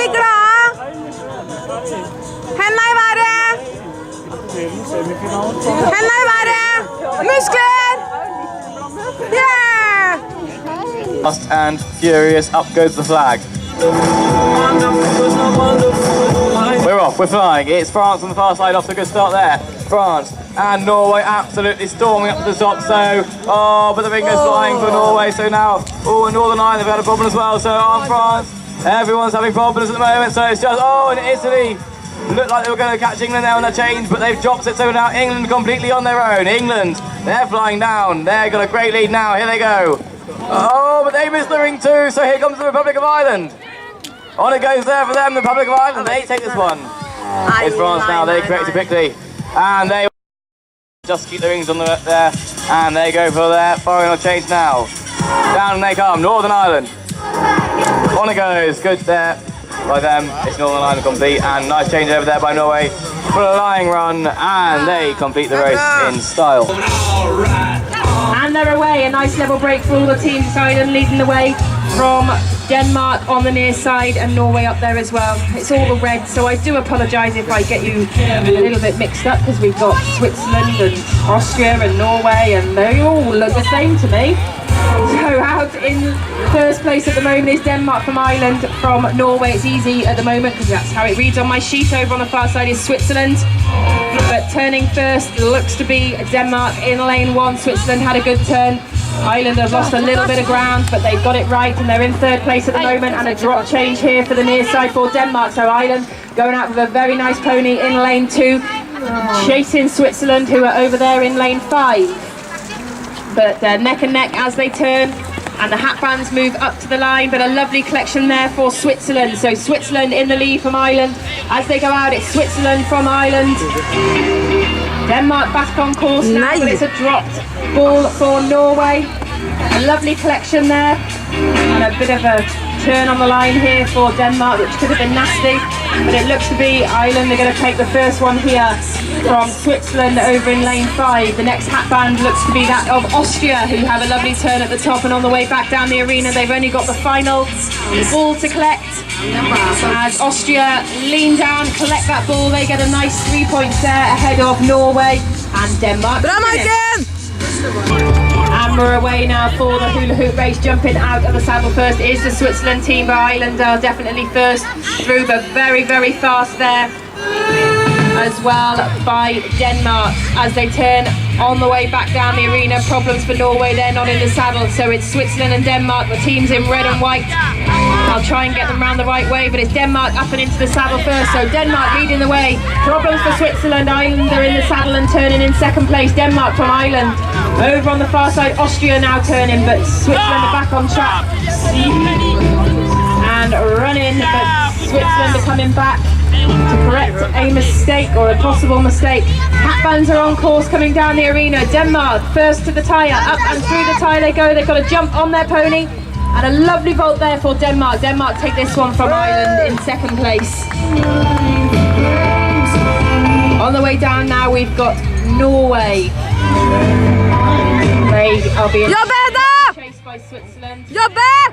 ligger da? Hendene i været. Hendene i været. Muskler. Yeah. Fast and furious, up goes the flag. We're off, we're flying. It's France on the far side, off to a good start there. France and Norway absolutely storming up to the top, so, but the ringer's flying for Norway, so now, in Northern Ireland they've had a problem as well, so on France, everyone's having problems at the moment, so it's just, in Italy, looked like they were going to catch England there on the change, but they've dropped it, so now England completely on their own. England, they're flying down, they've got a great lead now, here they go. But they missed the ring too, so here comes the Republic of Ireland. On it goes there for them, the Republic of Ireland, they take this one. It's France now, they correct it quickly, and they just keep the rings on there, and they go for their final change now. Down they come, Northern Ireland. On it goes, good there by them, it's Northern Ireland complete, and nice change over there by Norway for a lying run, and they complete the race in style. And they're away, a nice level break for all the teams. Ireland leading the way from Denmark on the near side and Norway up there as well. It's all the red, so I do apologise if I get you a little bit mixed up, because we've got Switzerland and Austria and Norway, and they all look the same to me. So out in first place at the moment is Denmark from Ireland. From Norway it's easy at the moment because that's how it reads on my sheet. Over on the far side is Switzerland, but turning first looks to be Denmark in lane one. Switzerland had a good turn. Ireland have lost a little bit of ground, but they've got it right and they're in third place at the moment, and a drop change here for the near side for Denmark. So Ireland going out with a very nice pony in lane two, chasing Switzerland, who are over there in lane five. But they're neck and neck as they turn, and the hat bands move up to the line, but a lovely collection there for Switzerland. So Switzerland in the lead from Ireland. As they go out, it's Switzerland from Ireland. Denmark back on course now, but it's a dropped ball for Norway. A lovely collection there, and a bit of a turn on the line here for Denmark, which could have been nasty, but it looks to be Ireland. They're going to take the first one here from Switzerland over in lane 5. The next hat band looks to be that of Austria, who have a lovely turn at the top, and on the way back down the arena they've only got the final ball to collect. As Austria lean down, collect that ball, they get a nice 3 points there ahead of Norway and Denmark. And we're away now for the hula hoop race. Jumping out of the saddle first is the Switzerland team, but Ireland are definitely first through, but very, very fast there as well by Denmark as they turn on the way back down the arena. Problems for Norway, they're not in the saddle, so it's Switzerland and Denmark, the teams in red and white. I'll try and get them round the right way, but it's Denmark up and into the saddle first, so Denmark leading the way. Problems for Switzerland. Ireland are in the saddle and turning in second place. Denmark from Ireland. Over on the far side, Austria now turning, but Switzerland are back on track and running, but Switzerland are coming back to correct a mistake, or a possible mistake. Hat bands are on course coming down the arena. Denmark first to the tyre, up and through the tyre they go. They've got a jump on their pony, and a lovely vault there for Denmark. Denmark take this one from Ireland in second place. On the way down now we've got Norway. They are being chased by Switzerland.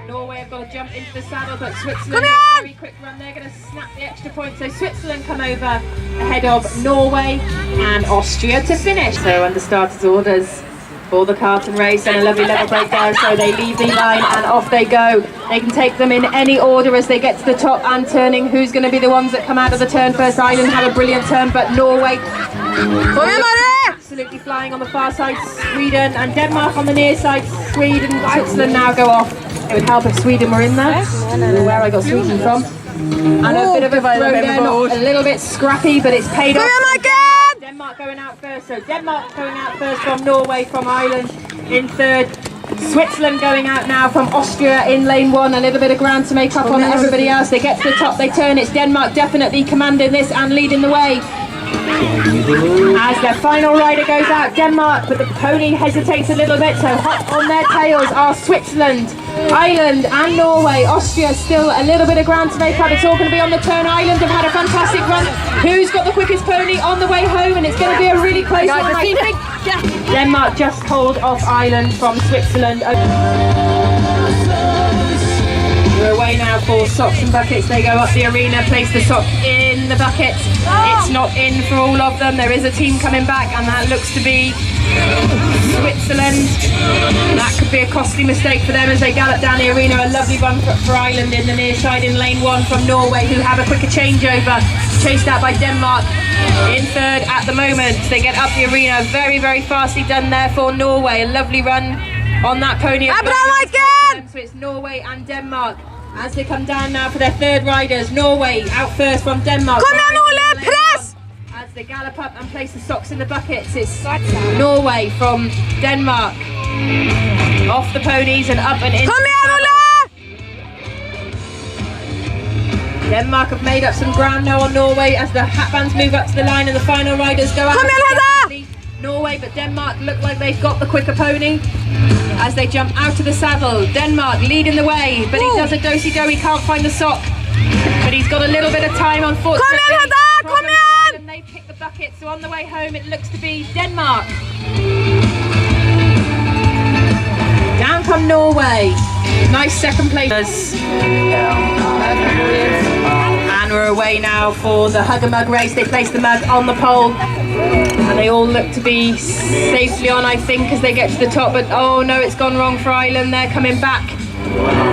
Norway have got to jump into the saddle, but Switzerland a very quick run. They're going to snap the extra point, so Switzerland come over ahead of Norway and Austria to finish. So under starters orders for the Carlton race, and a lovely level break there, so they leave the line and off they go. They can take them in any order as they get to the top and turning. Who's going to be the ones that come out of the turn first? Ireland have a brilliant turn, but Norway absolutely flying on the far side. Sweden and Denmark on the near side. Sweden and Switzerland now go off. It would help if Sweden were in there. I don't know where I got Sweden from. And a bit of a throw there, not a little bit scrappy, but it's paid off. Denmark going out first, so Denmark going out first from Norway, from Ireland in third. Switzerland going out now from Austria in lane 1, a little bit of ground to make up on everybody else. They get to the top, they turn, it's Denmark definitely commanding this and leading the way. As their final rider goes out, Denmark, but the pony hesitates a little bit, so hot on their tails are Switzerland, Ireland and Norway. Austria still a little bit of ground to make up. It's all going to be on the turn. Ireland have had a fantastic run. Who's got the quickest pony on the way home? And it's going to be a really close one, I think. Denmark just hold off Ireland from Switzerland. We're away now for socks and buckets. They go up the arena, place the sock in the bucket. It's not in for all of them. There is a team coming back, and that looks to be Switzerland. That could be a costly mistake for them as they gallop down the arena. A lovely run for Ireland in the near side in lane 1 from Norway, who have a quicker changeover. Chased out by Denmark in third at the moment. They get up the arena. Very, very fastly done there for Norway. A lovely run on that pony. So it's Norway and Denmark as they come down now for their third riders. Norway out first from Denmark. Press! As they gallop up and place the socks in the buckets, it's Norway from Denmark. Off the ponies and up and in. Denmark have made up some ground now on Norway as the hatbands move up to the line and the final riders go out. Norway, but Denmark look like they've got the quicker pony as they jump out of the saddle. Denmark leading the way, but he does a do-si-do, he can't find the sock. But he's got a little bit of time, unfortunately. And they pick the bucket, so on the way home it looks to be Denmark. Down come Norway. Nice second place. And we're away now for the hug a mug race. They place the mug on the pole. And they all look to be safely on, I think, as they get to the top. But oh no, it's gone wrong for Ireland. They're coming back.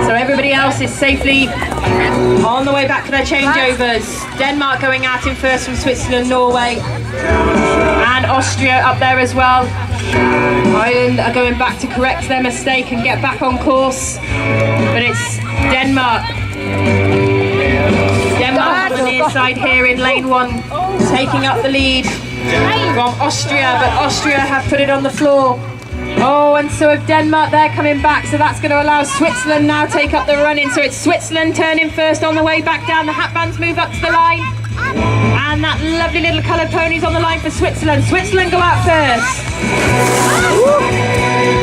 So everybody else is safely on the way back for their changeovers. Denmark going out in first from Switzerland, Norway, and Austria up there as well. Ireland are going back to correct their mistake and get back on course. But it's Denmark. Denmark on the near side here in lane 1, taking up the lead from Austria, but Austria have put it on the floor. Oh, and so have Denmark, they're coming back, so that's going to allow Switzerland now take up the run-in. So it's Switzerland turning first on the way back down. The hatbands move up to the line. And that lovely little coloured pony's on the line for Switzerland. Switzerland go out first.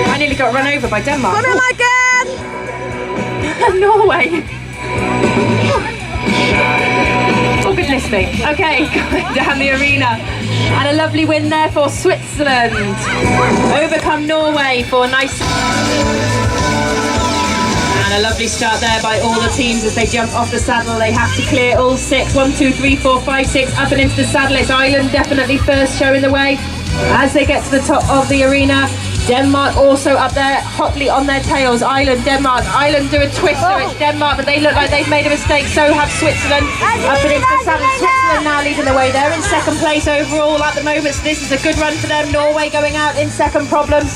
I nearly got run over by Denmark. Come here, Norway. Oh, goodness me. Okay, going down the arena. And a lovely win there for Switzerland. Overcome Norway for a nice... And a lovely start there by all the teams as they jump off the saddle. They have to clear all 6. 1, 2, 3, 4, 5, 6. Up and into the saddle. It's Ireland definitely first showing the way. As they get to the top of the arena, Denmark also up there, hotly on their tails. Ireland, Denmark. Ireland do a twister. It's Denmark, but they look like they've made a mistake. So have Switzerland. Up and into the saddle. Switzerland now leading the way. They're in second place overall at the moment. So this is a good run for them. Norway going out in second. Problems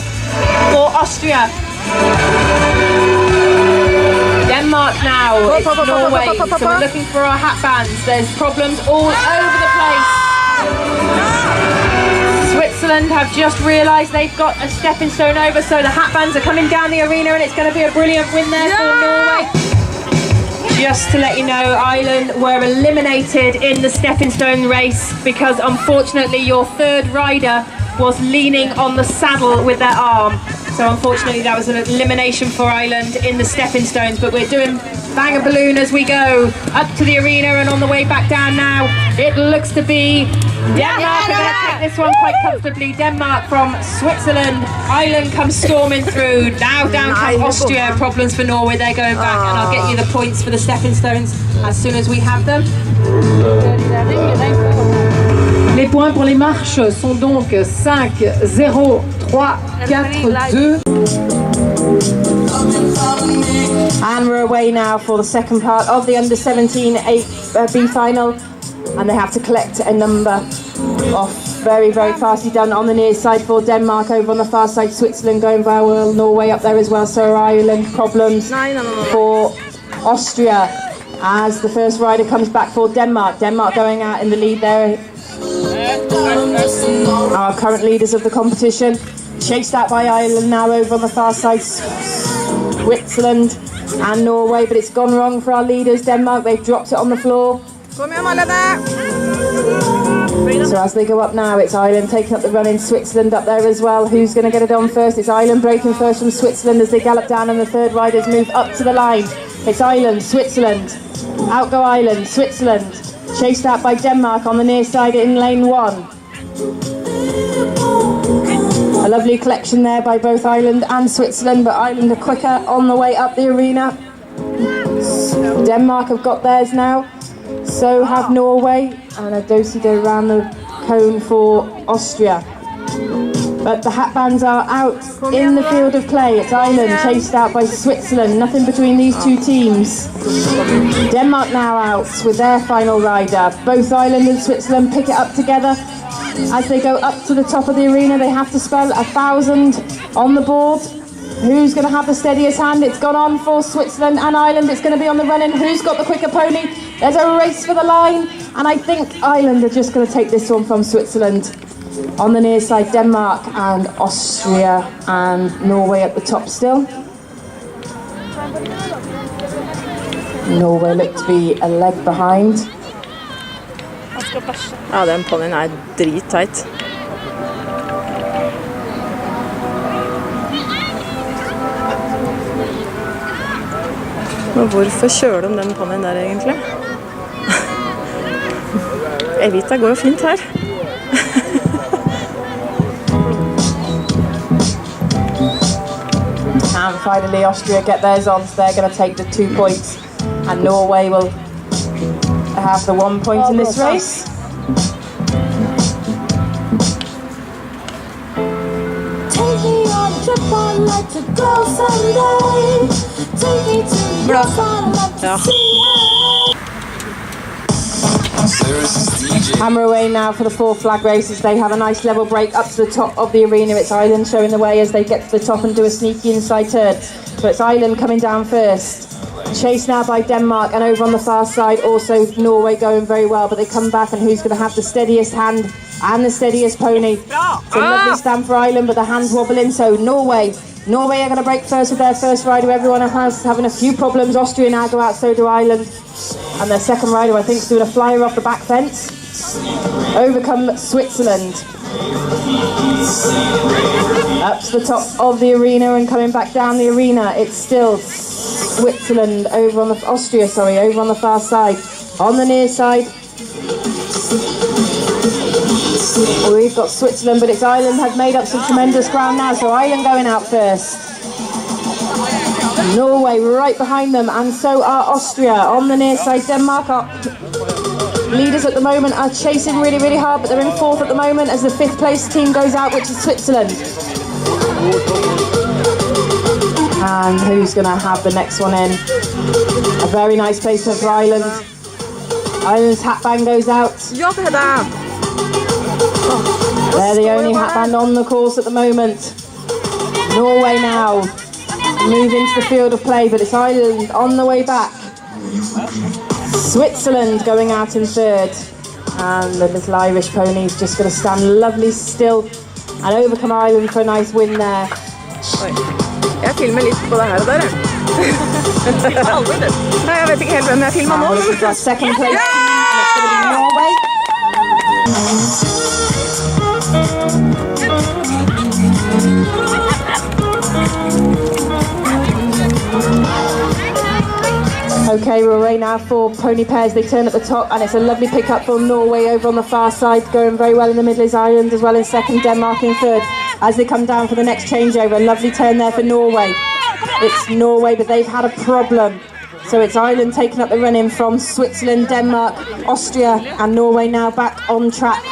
for Austria. Denmark now. It's Norway. So we're looking for our hatbands. There's problems all over the place. Switzerland have just realised they've got a stepping stone over, so the hatbands are coming down the arena and it's going to be a brilliant win there for Norway. Just to let you know, Ireland were eliminated in the stepping stone race because unfortunately your third rider was leaning on the saddle with their arm. So unfortunately that was an elimination for Ireland in the stepping stones, but we're doing bang a balloon as we go up to the arena and on the way back down now. It looks to be Denmark are going to take this one quite comfortably. Denmark from Switzerland. Ireland comes storming through. Now down comes Austria. Problems for Norway. They're going back and I'll get you the points for the stepping stones as soon as we have them. Les points pour les marches sont donc 5, 0, 3, 4, 2. And we're away now for the second part of the under-17 B final. And they have to collect a number off. Very, very fastly done on the near side for Denmark. Over on the far side, Switzerland going very well. Norway up there as well. So Ireland. Problems for Austria as the first rider comes back for Denmark. Denmark going out in the lead there. Our current leaders of the competition. Chased out by Ireland now over on the far side. Switzerland and Norway, but it's gone wrong for our leaders. Denmark, they've dropped it on the floor. So as they go up now, it's Ireland taking up the run in. Switzerland up there as well. Who's going to get it on first? It's Ireland breaking first from Switzerland as they gallop down and the third riders move up to the line. It's Ireland, Switzerland. Out go Ireland, Switzerland. Chased out by Denmark on the near side in lane 1. A lovely collection there by both Ireland and Switzerland, but Ireland are quicker on the way up the arena. Denmark have got theirs now, so have Norway, and a do-si-do around the cone for Austria. But the hatbands are out in the field of play. It's Ireland chased out by Switzerland. Nothing between these two teams. Denmark now out with their final rider. Both Ireland and Switzerland pick it up together. As they go up to the top of the arena, they have to spell 1,000 on the board. Who's going to have the steadiest hand? It's gone on for Switzerland and Ireland. It's going to be on the run-in. Who's got the quicker pony? There's a race for the line. And I think Ireland are just going to take this one from Switzerland. On the near side, Denmark and Austria and Norway at the top still. Norway look to be a leg behind. Ja, den ponnien er dritteit. Men hvorfor kjører de den ponnien der egentlig? Evita går jo fint her. And finally Austria get theirs on, so they're going to take the 2 points. And Norway will have the 1 point in this race. Take me on a trip I'd like to go someday. Take me to the I'd like to see Hammer away now for the 4 flag races. They have a nice level break up to the top of the arena. It's Ireland showing the way as they get to the top and do a sneaky inside turn. So it's Ireland coming down first. Chased now by Denmark, and over on the far side also Norway going very well, but they come back, and who's going to have the steadiest hand and the steadiest pony? It's a lovely stand for Ireland, but the hands wobbling, so Norway are going to break first with their first rider. Everyone else having a few problems. Austria now go out, so do Ireland. And their second rider, I think, is doing a flyer off the back fence. Overcome Switzerland. Up to the top of the arena and coming back down the arena, it's still Switzerland over on the over on the far side. On the near side, we've got Switzerland, but it's Ireland have made up some tremendous ground now, so Ireland going out first. Norway right behind them, and so are Austria. On the near side, Denmark are leaders at the moment, are chasing really, really hard, but they're in 4th at the moment as the 5th place team goes out, which is Switzerland. And who's going to have the next one in? A very nice placement for Ireland. Ireland's hatband goes out. They're the only hatband on the course at the moment. Norway now move into the field of play, but it's Ireland on the way back. Switzerland going out in 3rd. And the little Irish pony's just going to stand lovely still and overcome Ireland for a nice win there. Jeg filmer litt på det her og der, jeg. Nei, jeg vet ikke helt hvem jeg filmer nå. Second place team, it's going to be Norway. Okay, we're away now for pony pairs. They turn at the top, and it's a lovely pick-up for Norway over on the far side. Going very well in the middle is Ireland, as well in 2nd, Denmark in 3rd. As they come down for the next changeover, a lovely turn there for Norway. It's Norway, but they've had a problem. So it's Ireland taking up the run-in from Switzerland, Denmark, Austria, and Norway now back on track.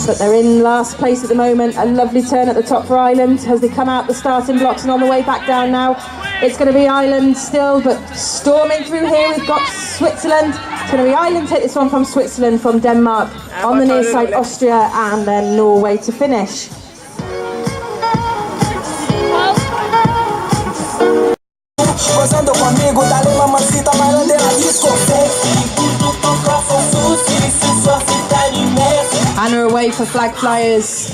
But they're in last place at the moment. A lovely turn at the top for Ireland as they come out the starting blocks, and on the way back down now, it's going to be Ireland still, but storming through here, we've got Switzerland. It's going to be Ireland take this one from Switzerland, from Denmark. On the near side, Austria, and then Norway to finish. Gozando comigo, dale mamacita, bailando na discoteca. And are away for flag flyers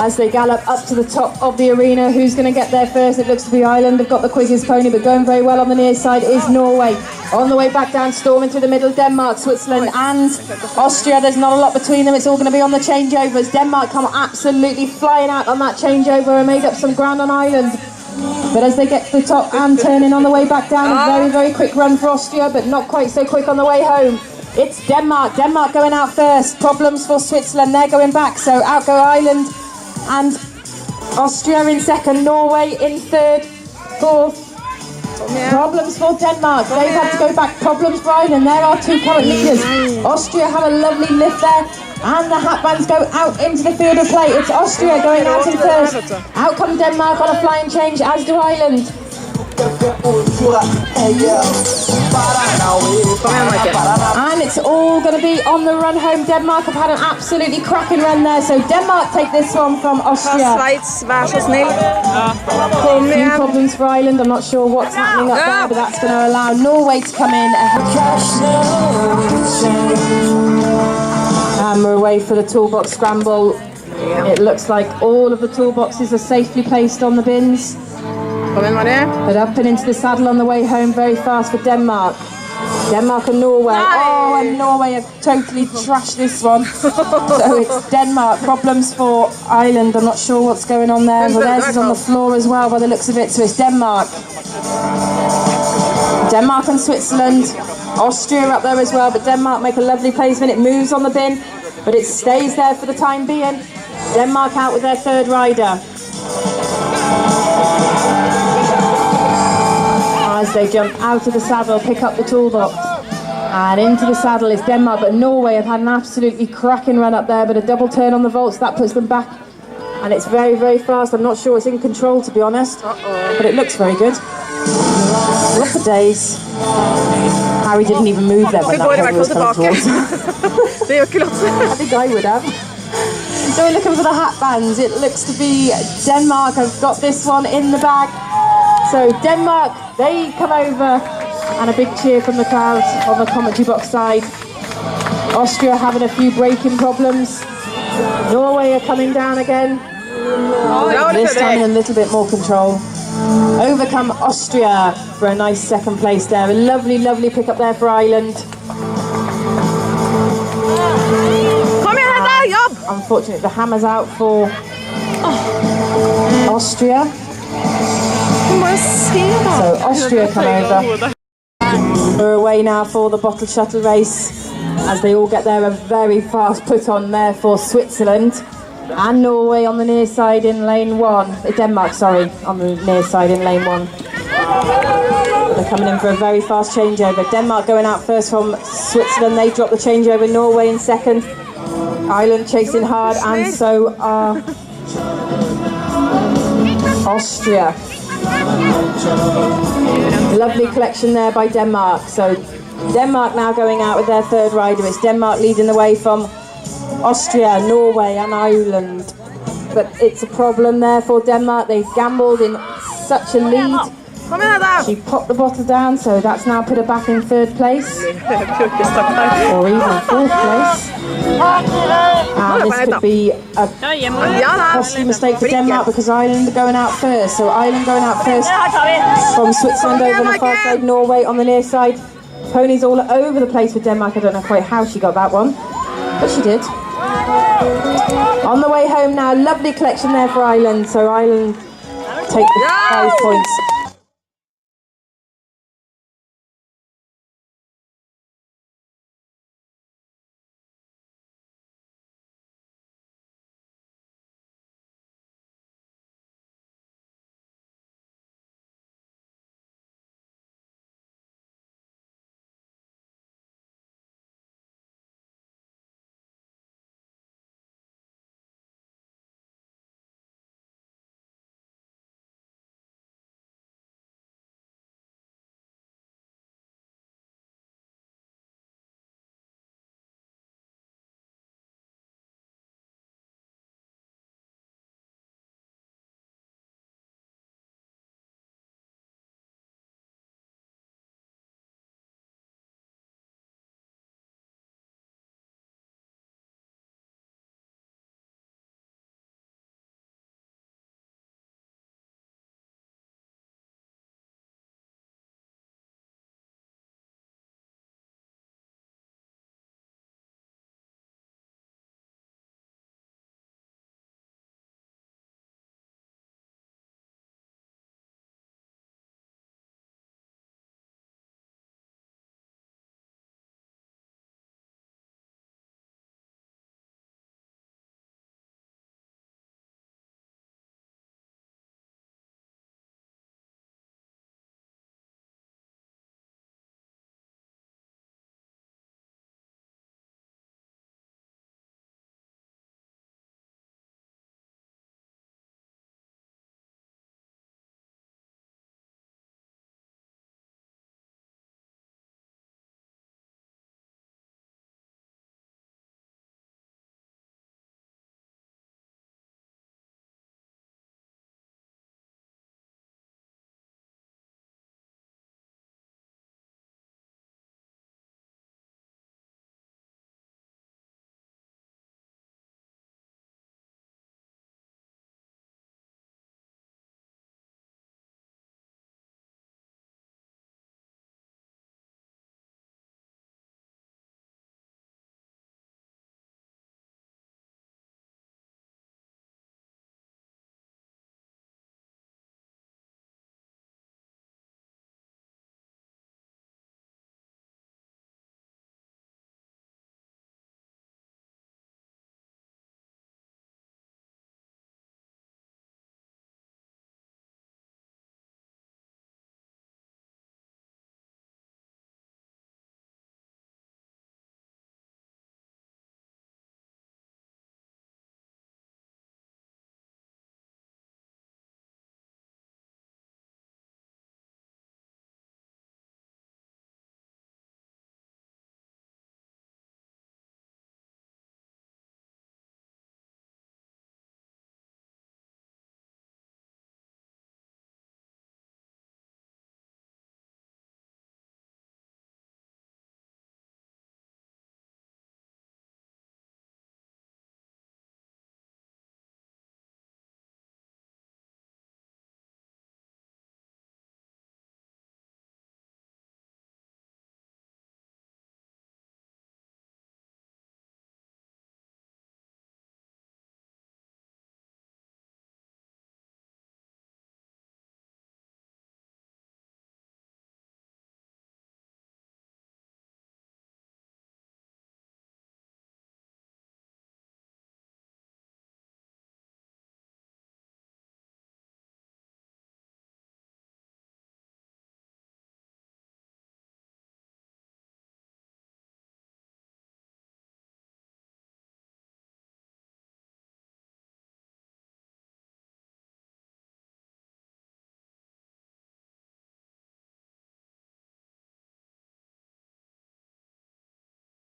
as they gallop up to the top of the arena. Who's going to get there first? It looks to be Ireland. They've got the quickest pony, but going very well on the near side is Norway. On the way back down, storming through the middle, Denmark, Switzerland and Austria. There's not a lot between them. It's all going to be on the changeovers. Denmark come absolutely flying out on that changeover and made up some ground on Ireland. But as they get to the top and turning on the way back down, a very, very quick run for Austria, but not quite so quick on the way home. It's Denmark. Denmark going out first. Problems for Switzerland. They're going back. So out go Ireland and Austria in 2nd. Norway in 3rd. 4th. Problems for Denmark. They've had to go back. Problems for Ireland. There are two current leaders. Austria have a lovely lift there. And the hatbands go out into the field of play. It's Austria going out in first. Out come Denmark on a flying change, as do Ireland. And it's all going to be on the run home. Denmark have had an absolutely cracking run there. So Denmark take this one from Austria. Schweiz, vær så snill. Kom Few igjen. problems for Ireland. I'm not sure what's happening up there, but that's going to allow Norway to come in. And we're away for the toolbox scramble. It looks like all of the toolboxes are safely placed on the bins. Kom igjen, Marie. But up and into the saddle on the way home very fast for Denmark. Denmark and Norway. Oh, and Norway have totally trashed this one. So it's Denmark. Problems for Ireland. I'm not sure what's going on there. But theirs is on the floor as well by the looks of it. So it's Denmark. Denmark and Switzerland. Austria up there as well. But Denmark make a lovely placement. It moves on the bin. But it stays there for the time being. Denmark out with their third rider. As they jump out of the saddle, pick up the toolbox, and into the saddle is Denmark. But Norway have had an absolutely cracking run up there, but a double turn on the vaults, that puts them back, and it's very, very fast. I'm not sure it's in control, to be honest, but it looks very good. What for days. Harry didn't even move them when that pony was coming towards him. I think I would have. So we're looking for the hat bands. It looks to be Denmark have got this one in the bag. So Denmark, they come over, and a big cheer from the crowd on the commentary box side. Austria having a few braking problems. Norway are coming down again. This time in a little bit more control. Overcome Austria for a nice second place there. A lovely, lovely pick up there for Ireland. Unfortunately, the hammer's out for Austria. So Austria come over. We're away now for the bottle shuttle race as they all get there. A very fast put on there for Switzerland and Norway on the near side in lane 1. Denmark, sorry, on the near side in lane 1. They're coming in for a very fast changeover. Denmark going out first from Switzerland. They drop the changeover. Norway in second. Ireland chasing hard, and so are Austria. Lovely collection there by Denmark. So Denmark now going out with their third rider. It's Denmark leading the way from Austria, Norway and Ireland. But it's a problem there for Denmark. They've gambled in such a lead. She popped the bottle down, so that's now put her back in third place. Or even fourth place. And this could be a costly mistake for Denmark because Ireland are going out first. So Ireland going out first from Switzerland over on the far side, Norway on the near side. Ponies all over the place for Denmark. I don't know quite how she got that one, but she did. On the way home now, lovely collection there for Ireland. So Ireland take the 5 points.